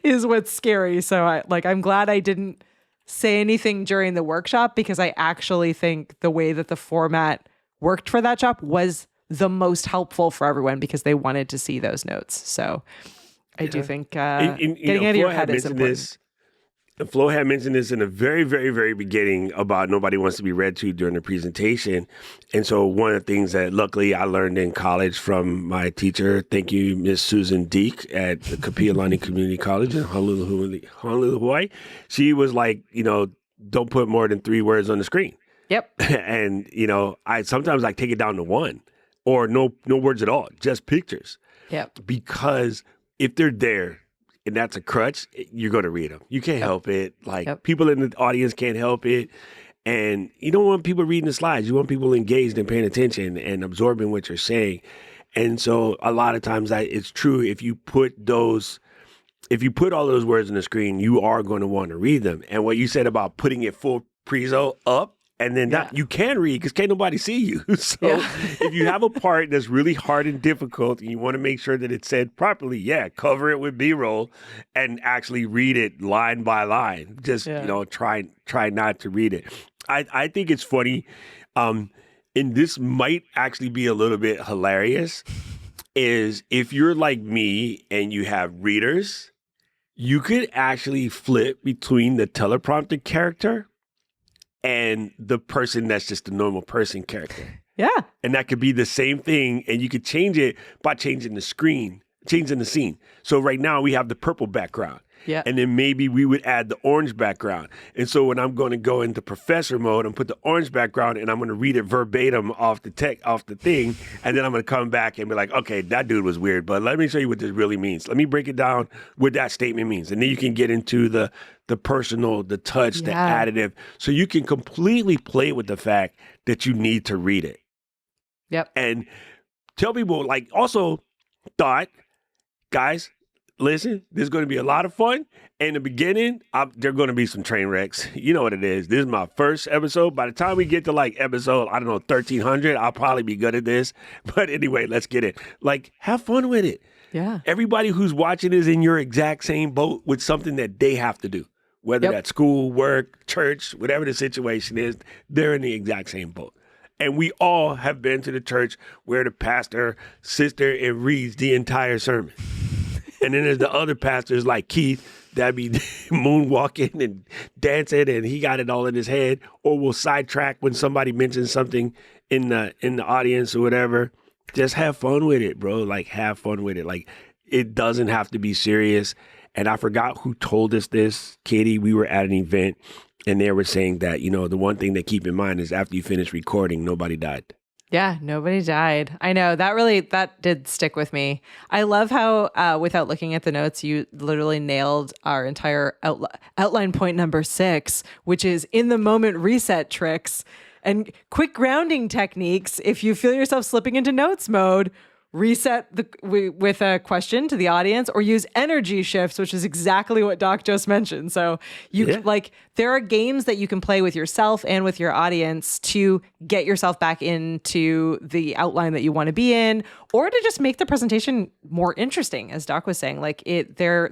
is what's scary. So I'm glad I didn't say anything during the workshop, because I actually think the way that the format worked for that shop was the most helpful for everyone, because they wanted to see those notes. So I do think getting out of your head is important. Flo had mentioned this in the very, very, very beginning about nobody wants to be read to during the presentation. And so one of the things that luckily I learned in college from my teacher, thank you, Miss Susan Deek at the Kapi'olani Community College in Honolulu, Hawaii. She was like, don't put more than 3 words on the screen. Yep. And, I sometimes take it down to 1 or no words at all, just pictures. Yep. Because if they're there, and that's a crutch, you're going to read them. You can't help it. People in the audience can't help it. And you don't want people reading the slides. You want people engaged and paying attention and absorbing what you're saying. And so a lot of times it's true. If you put all those words on the screen, you are going to want to read them. And what you said about putting it full prezo up, and then you can read because can't nobody see you. So if you have a part that's really hard and difficult and you want to make sure that it's said properly, cover it with B-roll and actually read it line by line. Just, try not to read it. I think it's funny, and this might actually be a little bit hilarious, is if you're like me and you have readers, you could actually flip between the teleprompter character and the person that's just a normal person character. Yeah. And that could be the same thing. And you could change it by changing the scene. So right now we have the purple background. Yeah. And then maybe we would add the orange background. And so when I'm going to go into professor mode and put the orange background and I'm going to read it verbatim off the thing. And then I'm going to come back and be like, okay, that dude was weird, but let me show you what this really means. Let me break it down what that statement means. And then you can get into the personal, the touch, the additive. So you can completely play with the fact that you need to read it. Yep. And tell people, also thought, guys, listen, this is going to be a lot of fun. In the beginning, there are going to be some train wrecks. You know what it is. This is my first episode. By the time we get to episode, 1300, I'll probably be good at this. But anyway, let's get it. Have fun with it. Yeah. Everybody who's watching is in your exact same boat with something that they have to do. Whether that's school, work, church, whatever the situation is, they're in the exact same boat. And we all have been to the church where the pastor sits there and reads the entire sermon. And then there's the other pastors like Keith that be moonwalking and dancing and he got it all in his head, or will sidetrack when somebody mentions something in the audience or whatever. Just have fun with it, bro. Have fun with it. It doesn't have to be serious. And I forgot who told us this, Katie. We were at an event and they were saying that, the one thing to keep in mind is after you finish recording, nobody died. Yeah, nobody died. I know that did stick with me. I love how, without looking at the notes, you literally nailed our entire outline point number 6, which is in the moment reset tricks and quick grounding techniques. If you feel yourself slipping into notes mode, reset with a question to the audience, or use energy shifts, which is exactly what Doc just mentioned. So there are games that you can play with yourself and with your audience to get yourself back into the outline that you want to be in, or to just make the presentation more interesting, as Doc was saying.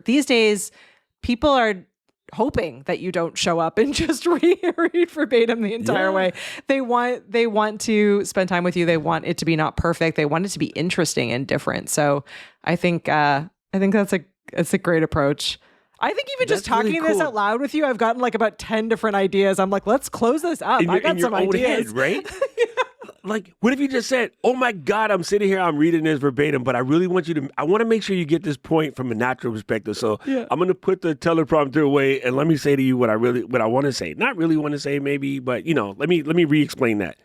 These days, people are hoping that you don't show up and just read verbatim the entire way. They want to spend time with you. They want it to be not perfect. They want it to be interesting and different. So I think that's a great approach. I think even just talking really cool. This out loud with you, I've gotten about 10 different ideas. I'm like, let's close this up. I got some ideas. Head, right? Like, what if you just said, oh my God, I'm sitting here, I'm reading this verbatim, but I really want you to, I want to make sure you get this point from a natural perspective. So I'm going to put the teleprompter away and let me say to you what I want to say. Not really want to say maybe, but let me re-explain that.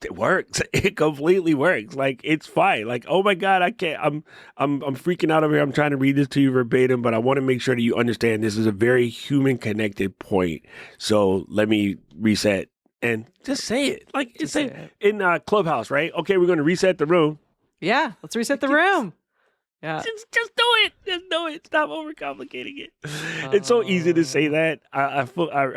It works. It completely works. Like, it's fine. Like, oh my God, I can't, I'm freaking out over here. I'm trying to read this to you verbatim, but I want to make sure that you understand this is a very human connected point. So let me reset and just say it. Like, it's in Clubhouse, right? Okay, we're going to reset the room. Yeah, let's reset the room. Yeah. Just do it. Just do it. Stop overcomplicating it. It's so easy to say that. I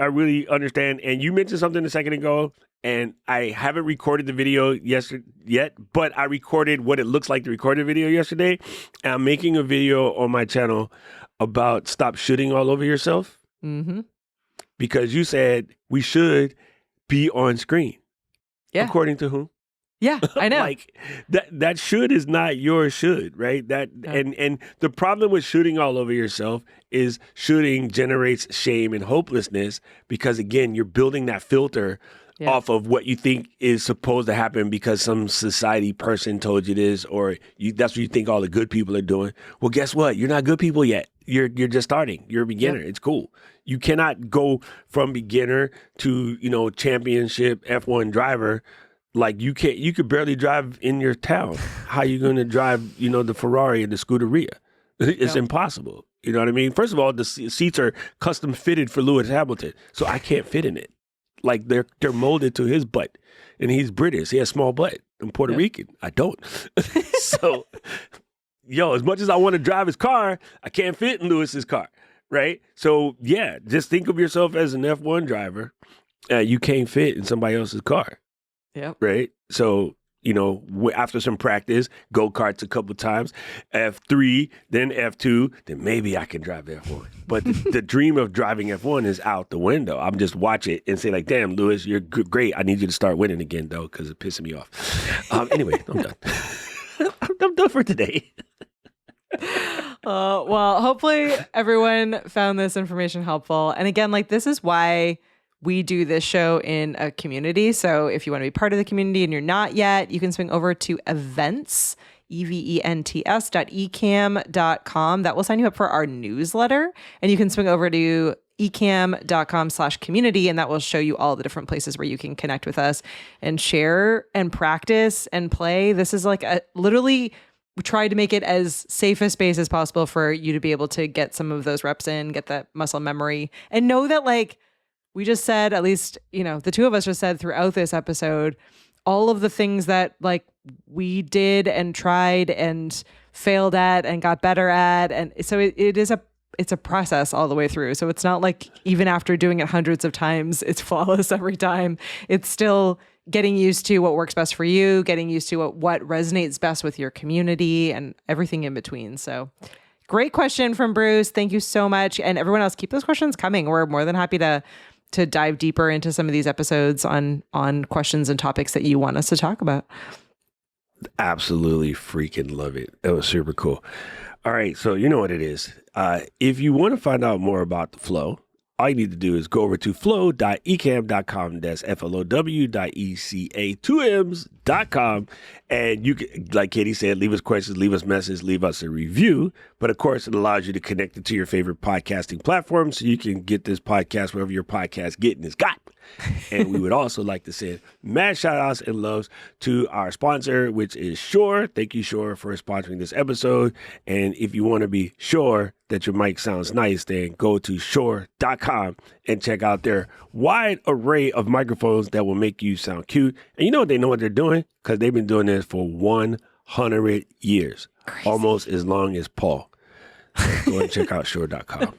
really understand. And you mentioned something a second ago, and I haven't recorded the video yet, but I recorded what it looks like to record a video yesterday. And I'm making a video on my channel about stop shooting all over yourself. Mm-hmm. Because you said we should be on screen. Yeah. According to whom? Yeah, I know. Like that should is not your should, right? And the problem with shooting all over yourself is shooting generates shame and hopelessness because again, you're building that filter off of what you think is supposed to happen because some society person told you this, or that's what you think all the good people are doing. Well, guess what? You're not good people yet. You're just starting. You're a beginner. Yep. It's cool. You cannot go from beginner to, championship F1 driver. Like you could barely drive in your town. How you going to drive, the Ferrari and the Scuderia? It's impossible. You know what I mean? First of all, the seats are custom fitted for Lewis Hamilton, so I can't fit in it. Like they're molded to his butt, and he's British. He has small butt. I'm Puerto Rican. I don't. So, as much as I want to drive his car, I can't fit in Lewis's car, right? So yeah, just think of yourself as an F1 driver. You can't fit in somebody else's car. Yeah. Right. So, after some practice, go-karts a couple times, F3, then F2, then maybe I can drive F1. But the dream of driving F1 is out the window. I'm just watch it and say like, damn, Lewis, you're great. I need you to start winning again, though, because it's pissing me off. Anyway, I'm done. I'm done for today. Well, hopefully everyone found this information helpful. And again, this is why we do this show in a community. So if you want to be part of the community and you're not yet, you can swing over to events, events.ecamm.com. That will sign you up for our newsletter. And you can swing over to ecamm.com/community, and that will show you all the different places where you can connect with us and share and practice and play. This is literally, we tried to make it as safe a space as possible for you to be able to get some of those reps in, get that muscle memory, and know that we just said, at least, the two of us just said throughout this episode, all of the things that we did and tried and failed at and got better at. And so it's a process all the way through. So it's not like even after doing it hundreds of times, it's flawless every time. It's still getting used to what works best for you, getting used to what resonates best with your community and everything in between. So great question from Bruce. Thank you so much. And everyone else, keep those questions coming. We're more than happy to dive deeper into some of these episodes on questions and topics that you want us to talk about. Absolutely freaking love it. That was super cool. All right. So you know what it is. If you want to find out more about the flow, all you need to do is go over to flow.ecamm.com. That's flow.eca2ms.com. And you can, like Katie said, leave us questions, leave us messages, leave us a review. But of course, it allows you to connect it to your favorite podcasting platform so you can get this podcast wherever your podcast getting is got. And we would also like to send mad shout outs and loves to our sponsor, which is Shure. Thank you, Shure, for sponsoring this episode. And if you want to be sure that your mic sounds nice, then go to Shure.com and check out their wide array of microphones that will make you sound cute. And you know what they're doing? Because they've been doing this for 100 years, Crazy. Almost as long as Paul. So go and check out Shure.com.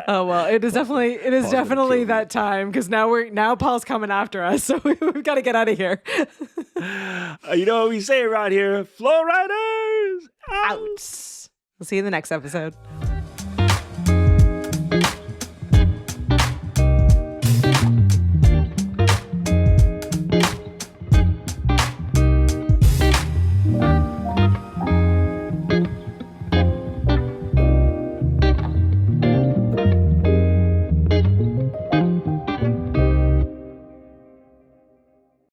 Oh well, it is definitely that time, because now Paul's coming after us, so we've got to get out of here. You know what we say around here? Flow Riders out. We'll see you in the next episode.